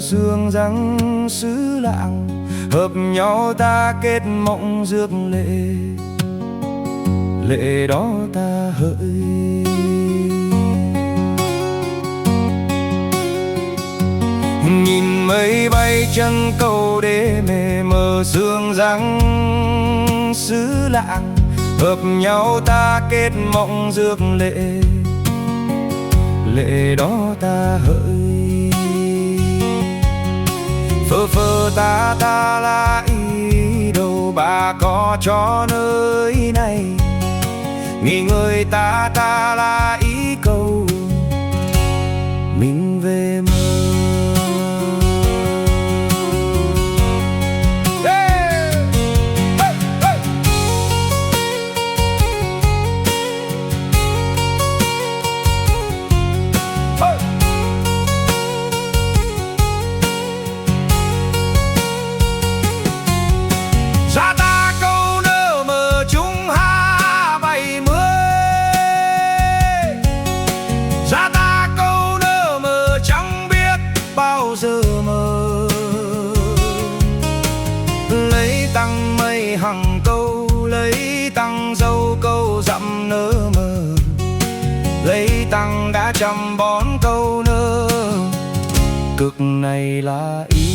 sương răng xứ lạng, hợp nhau ta kết mộng rước lệ, lệ đó ta hỡi. Nhìn mây bay chân cầu để mê mờ sương răng xứ lạng, hợp nhau ta kết mộng rước lệ, lệ đó ta hỡi. Phơ phơ ta ta là ý đâu bà có cho nơi này, nghỉ ngơi ta ta là ý cầu mình về mơ. Tăng mây hằng câu lấy tăng dâu câu dặm nỡ mờ, lấy tăng đã trăm bón câu nơ, cực này là ý.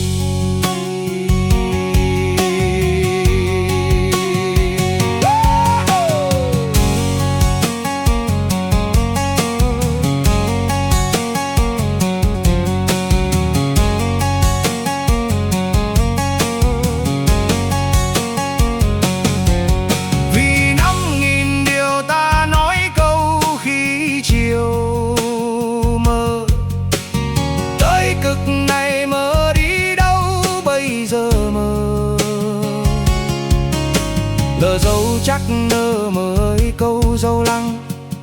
Lỡ dâu chắc nơ mới câu dâu lăng,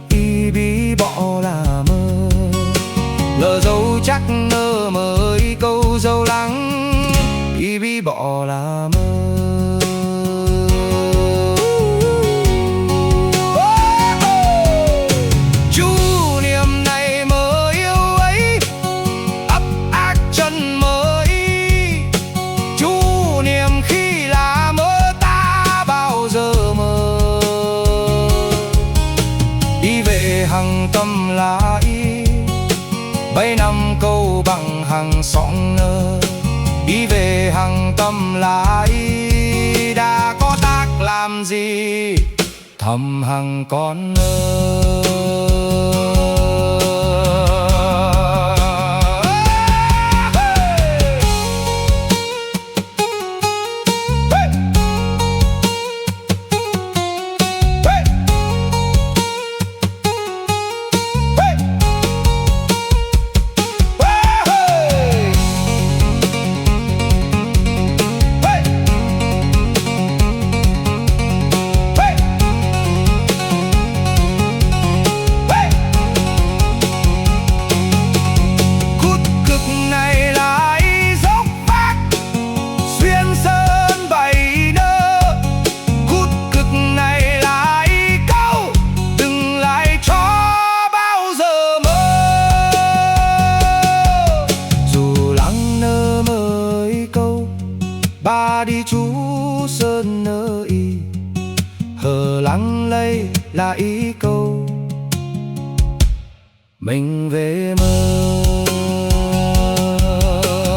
y bí bỏ là mơ. Lỡ dâu chắc nơ mới câu dâu lăng, y bí bỏ là mơ. Hằng tâm là ý bấy năm câu bằng hằng sóng nơ, đi về hằng tâm là ý đã có tác làm gì thầm hằng con nơ. Ba đi chú sơn nơ y, hờ lắng lây là ý câu mình về mơ.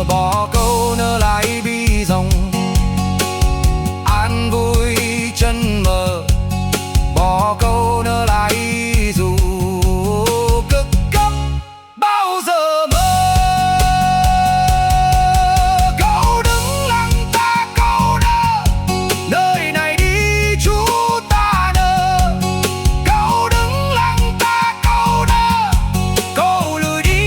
Bỏ câu nơ lại bi rồng, an vui chân mờ. Bỏ câu nơ lại dù cực cấp bao giờ mơ. Câu lùi đi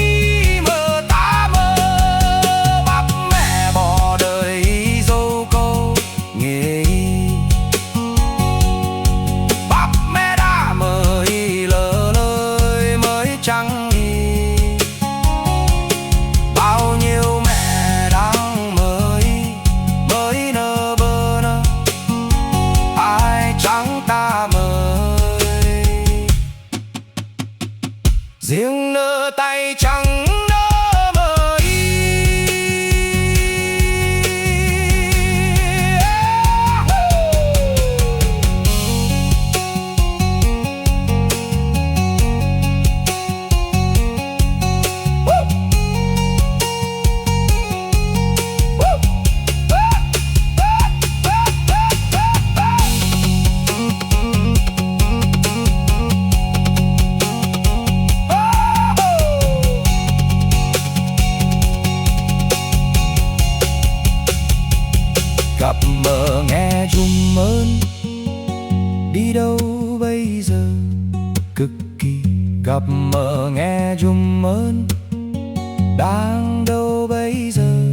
gặp mơ nghe dùm ơn. Đi đâu bây giờ cực kỳ, gặp mơ nghe dùm ơn. Đang đâu bây giờ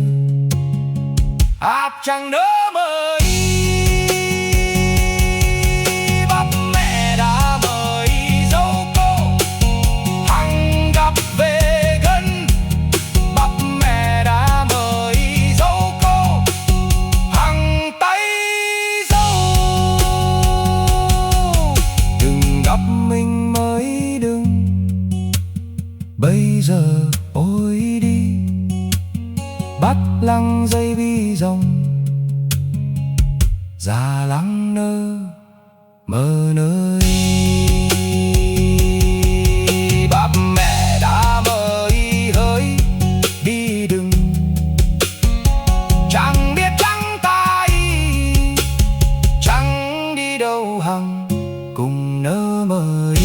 áp chẳng nỡ mơ ý. Bắp mẹ đã mời dâu cô hằng gặp về gần. Bắp mẹ đã mời dâu cô hằng tay dâu. Đừng gặp mình mới đừng, bây giờ ôi đi. Bắt lăng dây bi rồng, già lăng nơ mơ nơi. Bắp mẹ đã mời hỡi đi đừng, chẳng biết chẳng tai, chẳng đi đâu hằng cùng nơ mơ đi.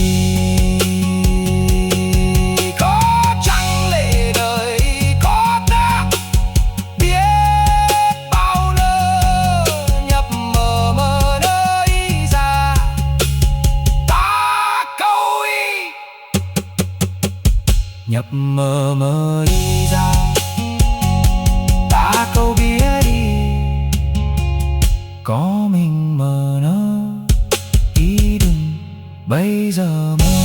Nhập mơ mơ đi ra, ta câu bía đi, có mình mơ nơ ý đừng bây giờ mơ.